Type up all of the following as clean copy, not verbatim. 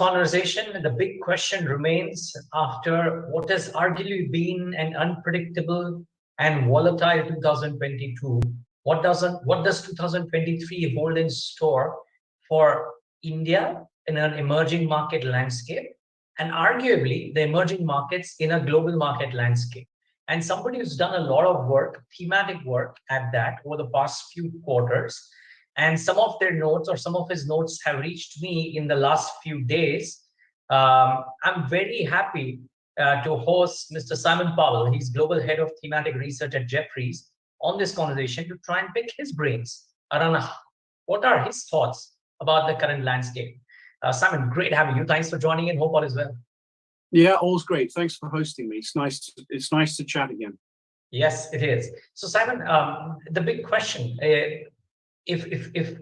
conversation, the big question remains after what has arguably been an unpredictable and volatile 2022. What does 2023 hold in store for India in an emerging market landscape, and arguably the emerging markets in a global market landscape? And somebody who's done a lot of work, thematic work at that over the past few quarters, and some of their notes or some of his notes have reached me in the last few days. I'm very happy to host Mr. Simon Powell. He's Global Head of Thematic Research at Jefferies on this conversation to try and pick his brains around what are his thoughts about the current landscape. Simon, great having you. Thanks for joining in. Hope all is well. Yeah, all's great. Thanks for hosting me. It's nice to chat again. Yes, it is. So Simon, the big question, if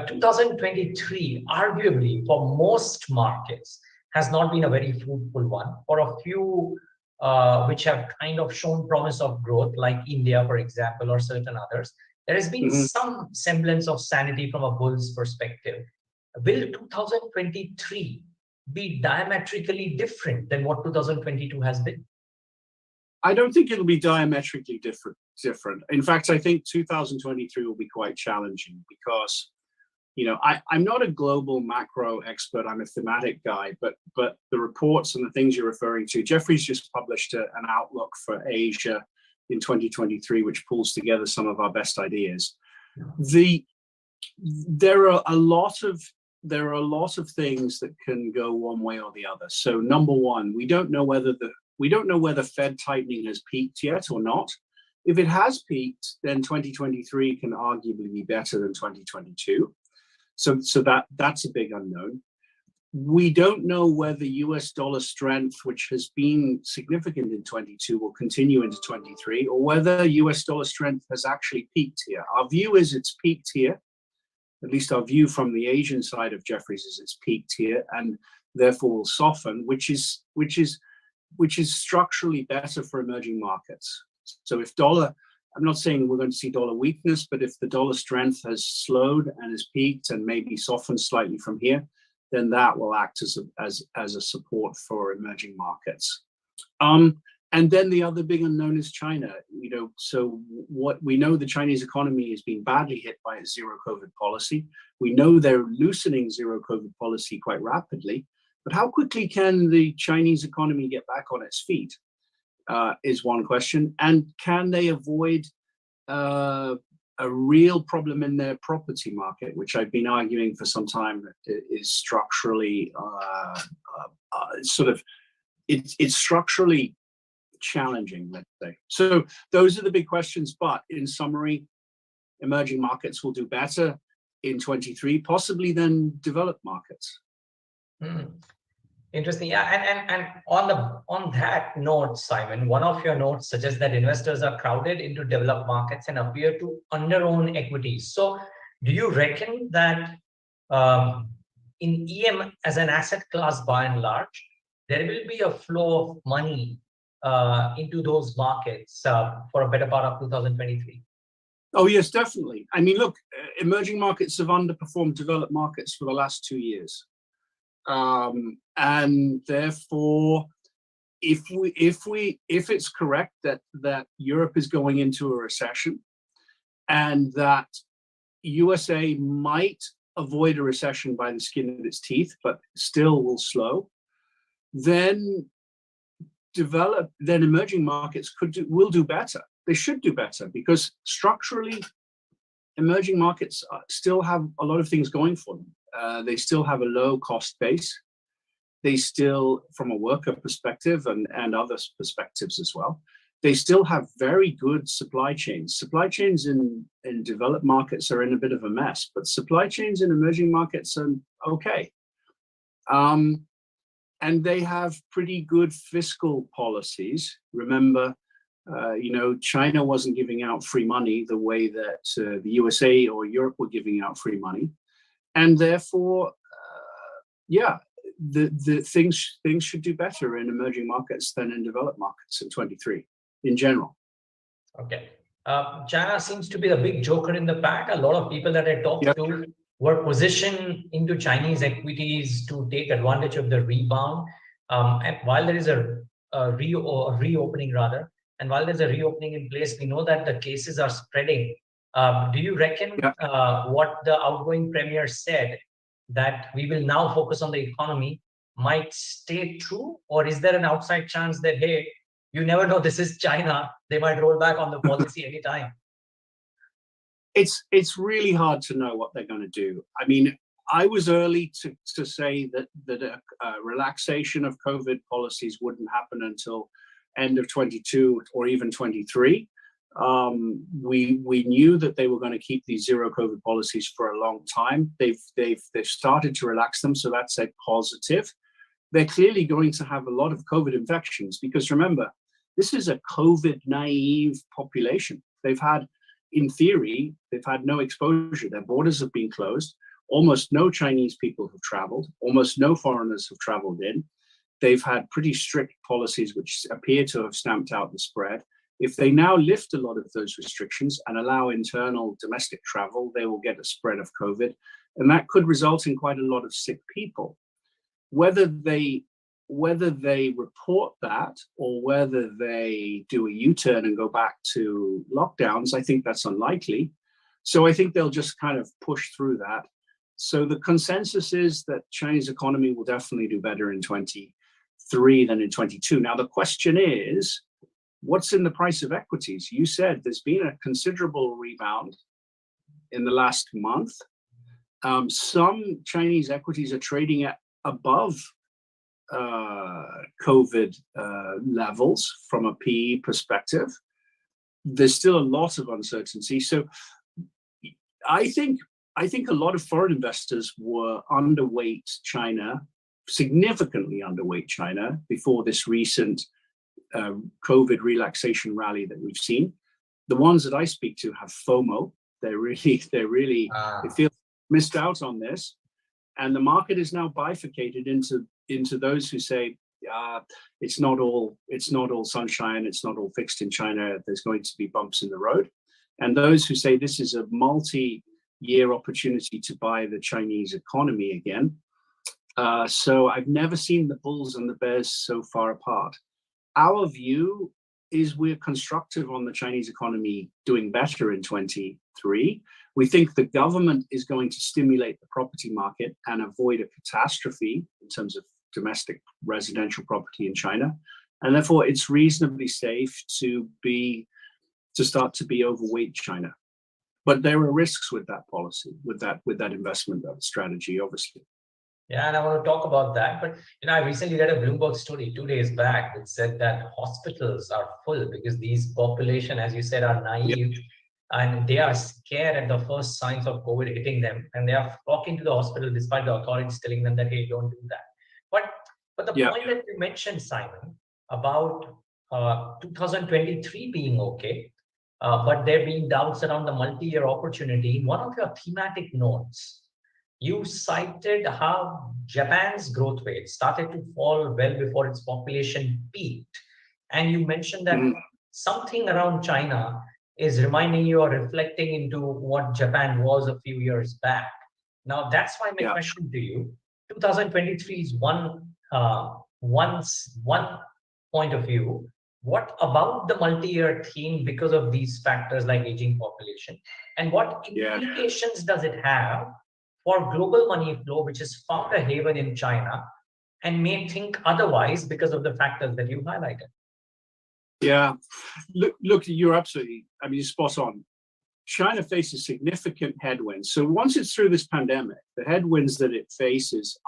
2023 arguably for most markets has not been a very fruitful one, for a few which have kind of shown promise of growth, like India, for example, or certain others, there has been some semblance of sanity from a bull's perspective. Will 2023 be diametrically different than what 2022 has been? I don't think it'll be diametrically different. In fact, I think 2023 will be quite challenging because, I'm not a global macro expert. I'm a thematic guy, but the reports and the things you're referring to, Jefferies just published an outlook for Asia in 2023, which pulls together some of our best ideas. There are a lot of things that can go one way or the other. So number one, we don't know whether Fed tightening has peaked yet or not. If it has peaked, then 2023 can arguably be better than 2022. So that's a big unknown. We don't know whether US dollar strength, which has been significant in 22, will continue into 23, or whether US dollar strength has actually peaked here. Our view is it's peaked here. At least our view from the Asian side of Jefferies is it's peaked here and therefore will soften, which is structurally better for emerging markets. So if dollar, I'm not saying we're going to see dollar weakness, but if the dollar strength has slowed and has peaked and maybe softened slightly from here, then that will act as a support for emerging markets. And then the other big unknown is China. So what we know, the Chinese economy has been badly hit by its zero COVID policy. We know they're loosening zero COVID policy quite rapidly, but how quickly can the Chinese economy get back on its feet is one question. And can they avoid a real problem in their property market, which I've been arguing for some time is structurally it's structurally challenging, let's say. So those are the big questions. But in summary, emerging markets will do better in 23, possibly than developed markets. Interesting. Yeah, and on that note, Simon, one of your notes suggests that investors are crowded into developed markets and appear to under-own equities. So do you reckon that in EM as an asset class, by and large, there will be a flow of money into those markets for a better part of 2023? Oh, yes, definitely. I mean, look, emerging markets have underperformed developed markets for the last 2 years. And therefore, if it's correct that Europe is going into a recession and that USA might avoid a recession by the skin of its teeth, but still will slow, then emerging markets will do better. They should do better because structurally, emerging markets still have a lot of things going for them. They still have a low cost base. They still, from a worker perspective and other perspectives as well, they still have very good supply chains. Supply chains in developed markets are in a bit of a mess, but supply chains in emerging markets are okay. And they have pretty good fiscal policies. Remember, China wasn't giving out free money the way that the USA or Europe were giving out free money. And therefore, the things should do better in emerging markets than in developed markets in 23 in general. Okay. China seems to be the big joker in the pack. A lot of people that I talk to were positioned into Chinese equities to take advantage of the rebound. And while there is a reopening rather, and while there's a reopening in place, we know that the cases are spreading. Do you reckon what the outgoing premier said, that we will now focus on the economy, might stay true? Or is there an outside chance that, hey, you never know, this is China, they might roll back on the policy anytime? It's really hard to know what they're going to do. I mean, I was early to say that a relaxation of COVID policies wouldn't happen until end of 22 or even 23. We knew that they were going to keep these zero COVID policies for a long time. They've started to relax them, so that's a positive. They're clearly going to have a lot of COVID infections because remember, this is a COVID naive population. In theory, they've had no exposure. Their borders have been closed. Almost no Chinese people have traveled. Almost no foreigners have traveled in. They've had pretty strict policies which appear to have stamped out the spread. If they now lift a lot of those restrictions and allow internal domestic travel, they will get a spread of COVID. And that could result in quite a lot of sick people. Whether they report that or whether they do a U-turn and go back to lockdowns, I think that's unlikely. So I think they'll just kind of push through that. So the consensus is that Chinese economy will definitely do better in 23 than in 22. Now, the question is, what's in the price of equities? You said there's been a considerable rebound in the last month. Some Chinese equities are trading at above COVID levels from a PE perspective. There's still a lot of uncertainty. So I think a lot of foreign investors were underweight China, significantly underweight China before this recent COVID relaxation rally that we've seen. The ones that I speak to have FOMO. They feel missed out on this. And the market is now bifurcated into those who say it's not all sunshine, it's not all fixed in China, there's going to be bumps in the road, and those who say this is a multi-year opportunity to buy the Chinese economy again. So I've never seen the bulls and the bears so far apart. Our view is we're constructive on the Chinese economy doing better in 23. We think the government is going to stimulate the property market and avoid a catastrophe in terms of domestic residential property in China. And therefore, it's reasonably safe to start to be overweight China. But there are risks with that policy, with that investment strategy, obviously. Yeah, and I want to talk about that. But I recently read a Bloomberg story 2 days back that said that hospitals are full because these population, as you said, are naive. Yep. And they are scared at the first signs of COVID hitting them, and they are flocking to the hospital despite the authorities telling them that, hey, don't do that. But the point that you mentioned, Simon, about 2023 being okay, but there being doubts around the multi-year opportunity, in one of your thematic notes, you cited how Japan's growth rate started to fall well before its population peaked. And you mentioned that something around China is reminding you or reflecting into what Japan was a few years back. Now, that's why my question to you, 2023 is one point of view. What about the multi-year theme because of these factors like aging population? And what implications does it have for global money flow, which has found a haven in China and may think otherwise because of the factors that you highlighted? Yeah, look, you're absolutely, you're spot on. China faces significant headwinds. So once it's through this pandemic, the headwinds that it faces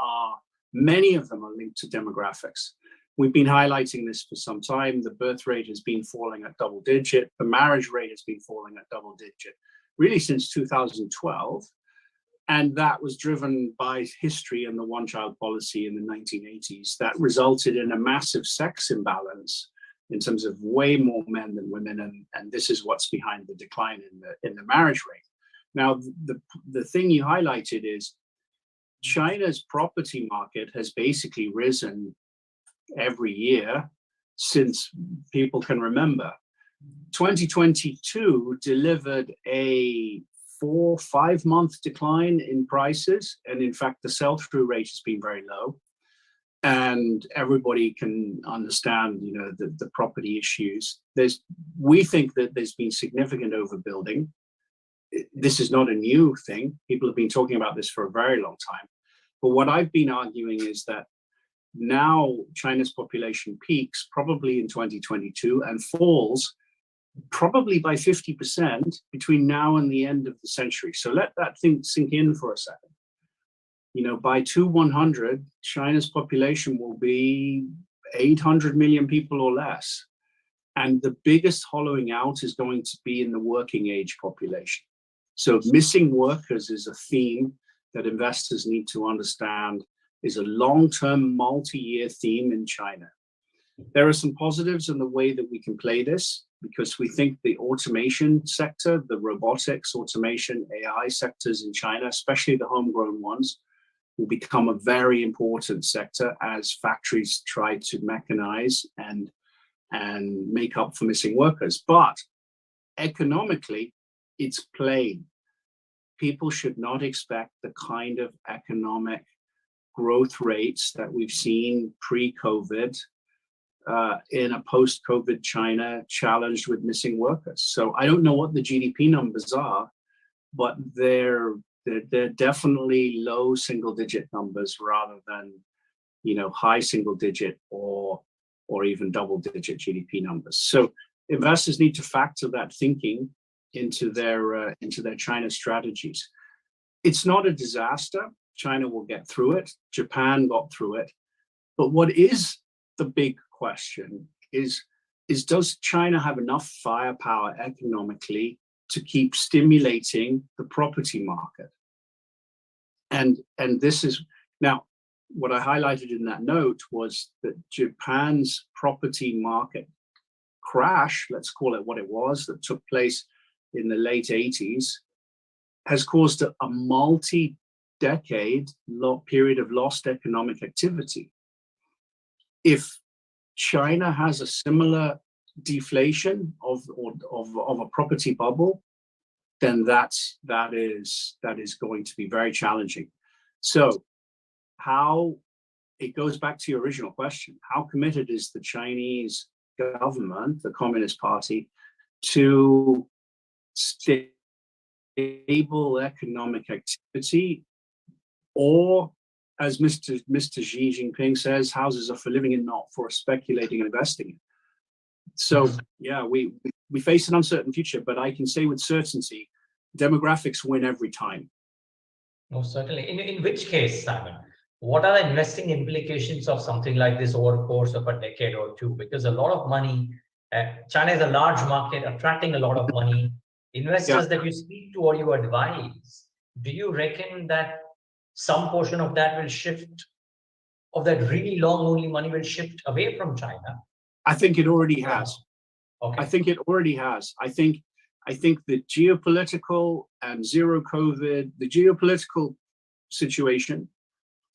many of them are linked to demographics. We've been highlighting this for some time. The birth rate has been falling at double digit. The marriage rate has been falling at double digit, really since 2012. And that was driven by history and the one-child policy in the 1980s that resulted in a massive sex imbalance in terms of way more men than women, and this is what's behind the decline in the marriage rate. Now, the thing you highlighted is China's property market has basically risen every year since people can remember. 2022 delivered a 4-5 month decline in prices. And in fact, the sell-through rate has been very low. And everybody can understand, the property issues. We think that there's been significant overbuilding. This is not a new thing. People have been talking about this for a very long time. But what I've been arguing is that now China's population peaks probably in 2022 and falls probably by 50% between now and the end of the century. So let that thing sink in for a second. By 2100, China's population will be 800 million people or less. And the biggest hollowing out is going to be in the working age population. So missing workers is a theme that investors need to understand is a long-term, multi-year theme in China. There are some positives in the way that we can play this, because we think the automation sector, the robotics, automation, AI sectors in China, especially the homegrown ones, will become a very important sector as factories try to mechanize and make up for missing workers. But economically, it's plain. People should not expect the kind of economic growth rates that we've seen pre-COVID in a post-COVID China challenged with missing workers. So I don't know what the GDP numbers are, but they're definitely low single-digit numbers rather than, high single-digit or even double-digit GDP numbers. So investors need to factor that thinking into their China strategies. It's not a disaster. China will get through it. Japan got through it. But what is the big question is does China have enough firepower economically to keep stimulating the property market? And this is now what I highlighted in that note was that Japan's property market crash, let's call it what it was, that took place in the late 80s, has caused a multi-decade period of lost economic activity. If China has a similar deflation of a property bubble, then that is going to be very challenging. So how it goes back to your original question, how committed is the Chinese government, the Communist Party, to stable economic activity, or as Mr. Xi Jinping says, houses are for living in, not for speculating and investing. So yeah, we face an uncertain future, but I can say with certainty, demographics win every time. Most certainly. In which case, Simon, what are the investing implications of something like this over the course of a decade or two? Because a lot of money, China is a large market, attracting a lot of money. Investors that you speak to or you advise, do you reckon that some portion of that will shift, of that really long only money will shift away from China? I think it already has. Okay. I think it already has. I think the geopolitical and zero COVID, the geopolitical situation,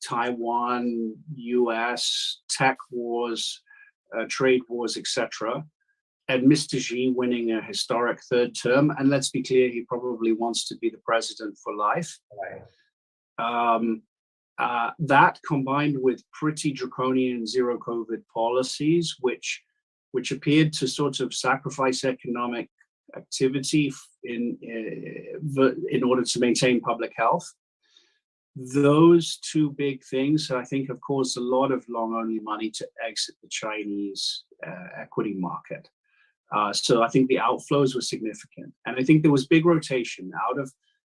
Taiwan, US, tech wars, trade wars, etc., and Mr. Xi winning a historic third term, and let's be clear, he probably wants to be the president for life. Right. That combined with pretty draconian zero COVID policies, which appeared to sort of sacrifice economic activity in order to maintain public health. Those two big things, I think, have caused a lot of long-only money to exit the Chinese equity market. So I think the outflows were significant. And I think there was big rotation out of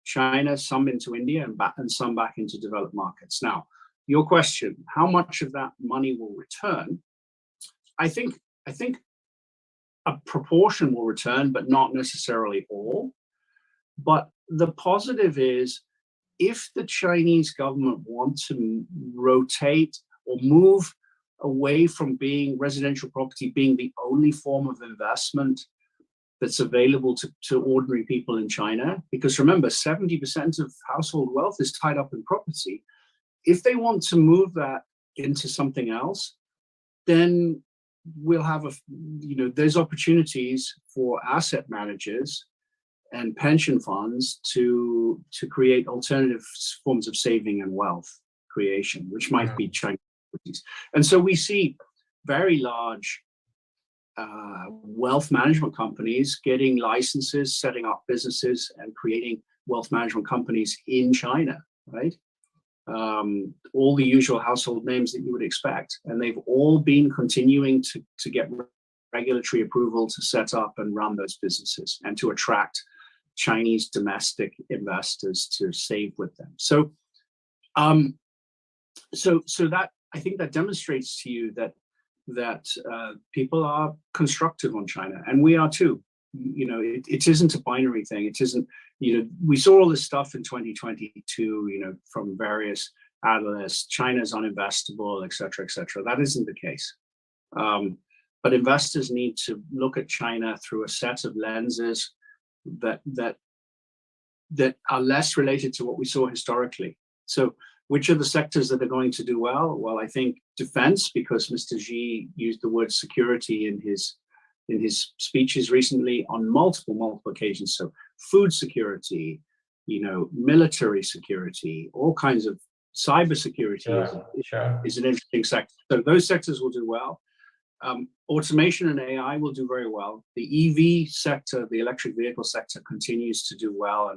China, some into India and some back into developed markets. Now, your question, how much of that money will return? I think a proportion will return, but not necessarily all. But the positive is, if the Chinese government wants to rotate or move away from being residential property being the only form of investment that's available to ordinary people in China, because remember, 70% of household wealth is tied up in property. If they want to move that into something else, then we'll have there's opportunities for asset managers and pension funds to create alternative forms of saving and wealth creation, which might be Chinese equities. And so we see very large wealth management companies getting licenses, setting up businesses, and creating wealth management companies in China, right? All the usual household names that you would expect, and they've all been continuing to get regulatory approval to set up and run those businesses and to attract Chinese domestic investors to save with them. So, so that, I think that demonstrates to you that people are constructive on China, and we are too. You know, it isn't a binary thing. It isn't, you know, we saw all this stuff in 2022, you know, from various analysts, China's uninvestable, et cetera, et cetera. That isn't the case. But investors need to look at China through a set of lenses that are less related to what we saw historically. So which are the sectors that are going to do well? Well, I think defense, because Mr. Xi used the word security in his speeches recently on multiple occasions. So food security, you know, military security, all kinds of cyber security is an interesting sector. So those sectors will do well. Automation and AI will do very well. The EV sector, the electric vehicle sector, continues to do well,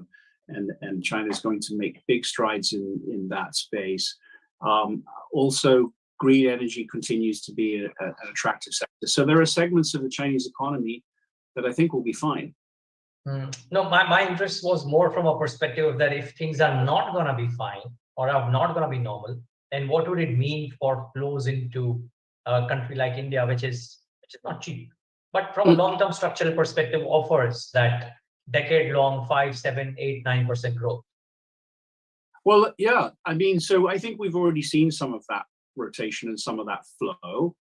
and China is going to make big strides in that space. Also, green energy continues to be an attractive sector. So there are segments of the Chinese economy that I think will be fine. No, my interest was more from a perspective that if things are not going to be fine or are not going to be normal, then what would it mean for flows into a country like India, which is not cheap, but from a long-term structural perspective offers that decade-long 5, 7, 8, 9% growth? Well, yeah, I mean, so I think we've already seen some of that rotation and some of that flow.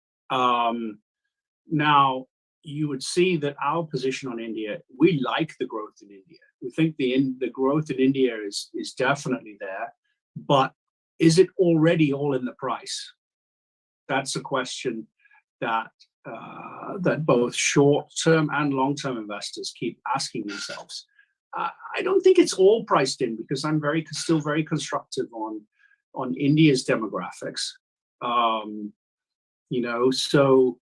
Now, you would see that our position on India, we like the growth in India. We think the growth in India is definitely there, but is it already all in the price? That's a question that that both short-term and long-term investors keep asking themselves. I don't think it's all priced in, because I'm still very constructive on India's demographics. You know, so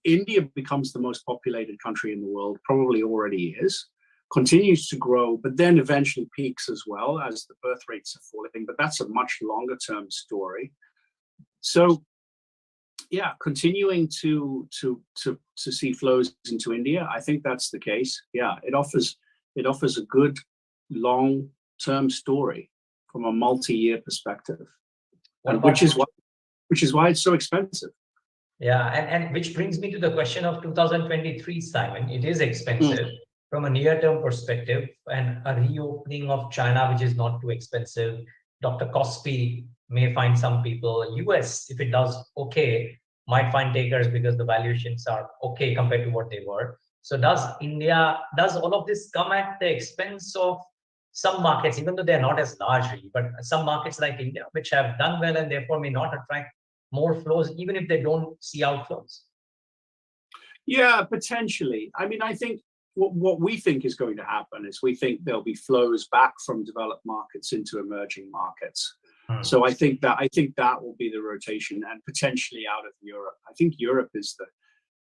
India becomes the most populated country in the world, probably already is, continues to grow, but then eventually peaks as well as the birth rates are falling. But that's a much longer-term story. So, yeah, continuing to see flows into India, I think that's the case. Yeah, it offers a good long-term story from a multi-year perspective, and which is why it's so expensive. Yeah, and which brings me to the question of 2023, Simon. It is expensive from a near-term perspective, and a reopening of China, which is not too expensive. Dr. Kospi may find some people. US, if it does okay, might find takers because the valuations are okay compared to what they were. So does all of this come at the expense of some markets, even though they're not as large, but some markets like India, which have done well and therefore may not attract more flows, even if they don't see outflows? Yeah, potentially. I mean, I think what we think is going to happen is we think there'll be flows back from developed markets into emerging markets. So I think that will be the rotation, and potentially out of Europe. I think Europe is the,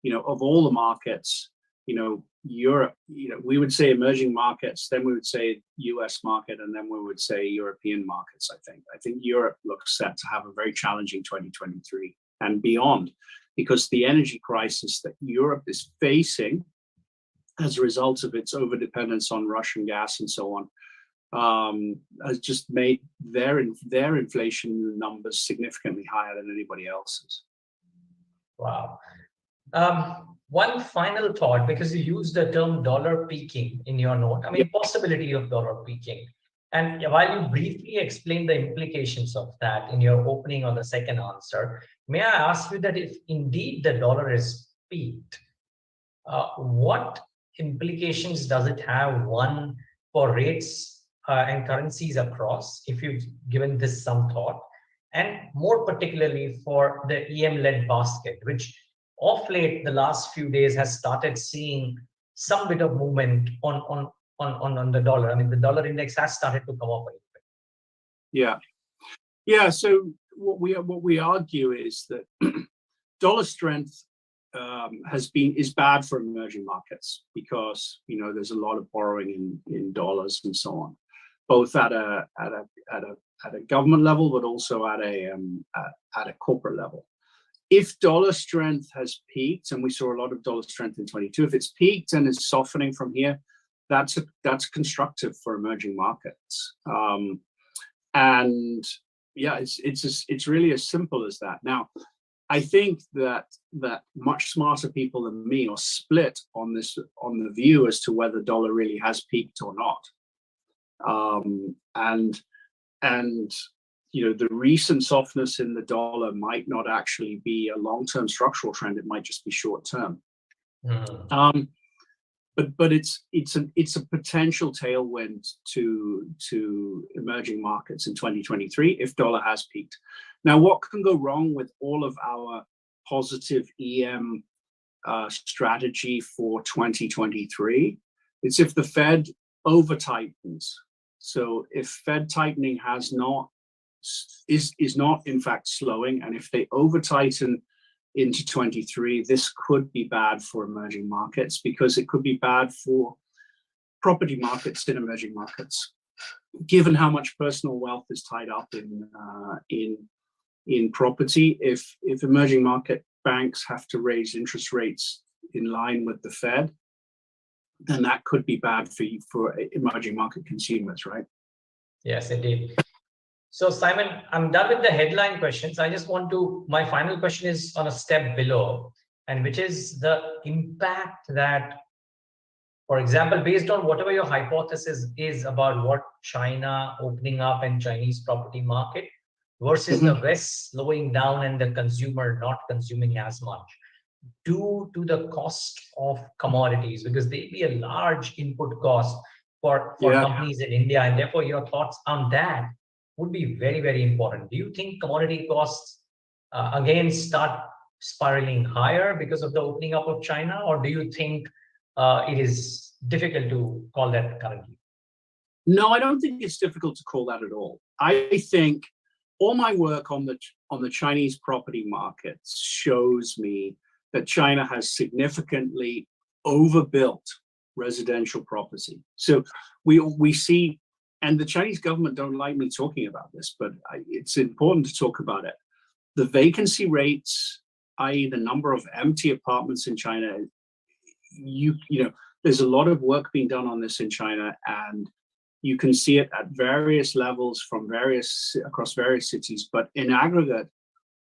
you know, of all the markets, you know, Europe, you know, we would say emerging markets, then we would say US market, and then we would say European markets. I think Europe looks set to have a very challenging 2023 and beyond, because the energy crisis that Europe is facing as a result of its overdependence on Russian gas and so on, has just made their inflation numbers significantly higher than anybody else's. Wow. One final thought, because you used the term dollar peaking in your note. I mean, possibility of dollar peaking. And while you briefly explained the implications of that in your opening or the second answer, may I ask you that if indeed the dollar is peaked, what implications does it have, one, for rates and currencies across, if you've given this some thought, and more particularly for the EM-led basket, which of late, the last few days, has started seeing some bit of movement on on the dollar? I mean, the dollar index has started to come up a little bit. Yeah. So what we argue is that dollar strength is bad for emerging markets because there's a lot of borrowing in dollars and so on, both at a government level, but also at a corporate level. If dollar strength has peaked, and we saw a lot of dollar strength in 22, if it's peaked and is softening from here, that's constructive for emerging markets. And yeah, it's really as simple as that. Now, I think that much smarter people than me are split on the view as to whether dollar really has peaked or not. And the recent softness in the dollar might not actually be a long-term structural trend. It might just be short-term. But it's a potential tailwind to emerging markets in 2023 if dollar has peaked. Now, what can go wrong with all of our positive EM strategy for 2023? It's if the Fed over tightens. So if Fed tightening is not in fact slowing, and if they over tighten into 23, this could be bad for emerging markets because it could be bad for property markets in emerging markets, given how much personal wealth is tied up in property. If emerging market banks have to raise interest rates in line with the Fed, then that could be bad for emerging market consumers, right? Yes, indeed. So Simon, I'm done with the headline questions. My final question is on a step below, and which is the impact that, for example, based on whatever your hypothesis is about what China opening up and Chinese property market versus the West slowing down and the consumer not consuming as much, due to the cost of commodities, because they be a large input cost for companies in India, and therefore your thoughts on that would be very, very important. Do you think commodity costs again start spiraling higher because of the opening up of China, or do you think it is difficult to call that currently? No, I don't think it's difficult to call that at all. I think all my work on the Chinese property markets shows me that China has significantly overbuilt residential property. So we see, and the Chinese government don't like me talking about this, but it's important to talk about it. The vacancy rates, i.e. the number of empty apartments in China, there's a lot of work being done on this in China, and you can see it at various levels across various cities, but in aggregate,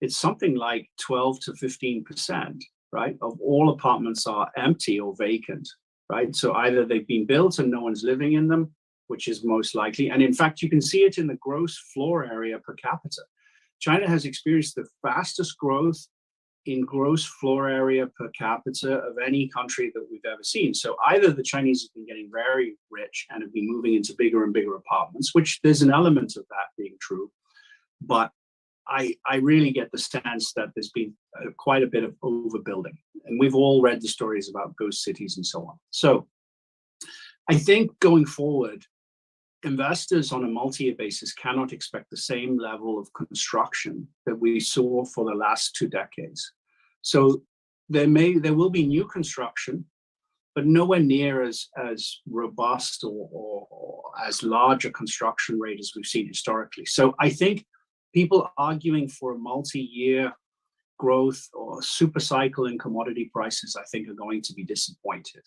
it's something like 12 to 15%, right, of all apartments are empty or vacant, right? So either they've been built and no one's living in them, which is most likely. And in fact, you can see it in the gross floor area per capita. China has experienced the fastest growth in gross floor area per capita of any country that we've ever seen. So either the Chinese have been getting very rich and have been moving into bigger and bigger apartments, which there's an element of that being true, but I really get the sense that there's been quite a bit of overbuilding. And we've all read the stories about ghost cities and so on. So I think going forward, investors on a multi-year basis cannot expect the same level of construction that we saw for the last 2 decades. So there will be new construction, but nowhere near as robust or as large a construction rate as we've seen historically. So I think people arguing for a multi-year growth or super cycle in commodity prices, I think, are going to be disappointed.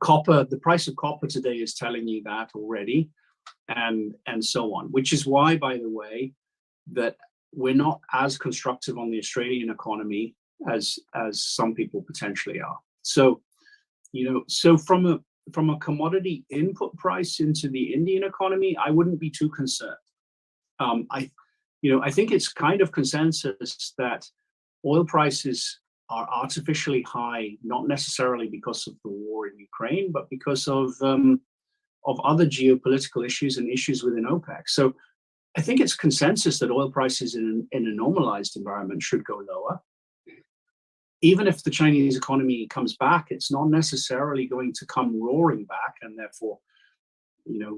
Copper, the price of copper today is telling you that already, and so on, which is why, by the way, that we're not as constructive on the Australian economy as some people potentially are. So, so from a commodity input price into the Indian economy, I wouldn't be too concerned. I think it's kind of consensus that oil prices are artificially high, not necessarily because of the war in Ukraine, but because of other geopolitical issues and issues within OPEC. So I think it's consensus that oil prices in a normalized environment should go lower. even if the Chinese economy comes back, it's not necessarily going to come roaring back, and therefore,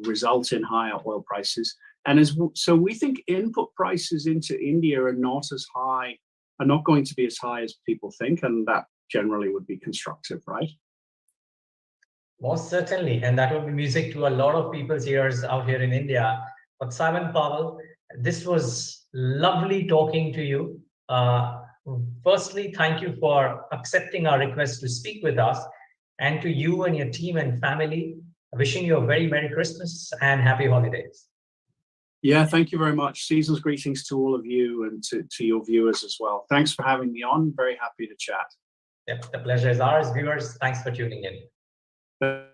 result in higher oil prices. And so we think input prices into India are not going to be as high as people think, and that generally would be constructive, right? Most certainly, and that would be music to a lot of people's ears out here in India. But Simon Powell, this was lovely talking to you. Firstly, thank you for accepting our request to speak with us, and to you and your team and family, wishing you a very Merry Christmas and Happy Holidays. Yeah, thank you very much. Season's greetings to all of you and to your viewers as well. Thanks for having me on. Very happy to chat. Yep, the pleasure is ours. Viewers, thanks for tuning in.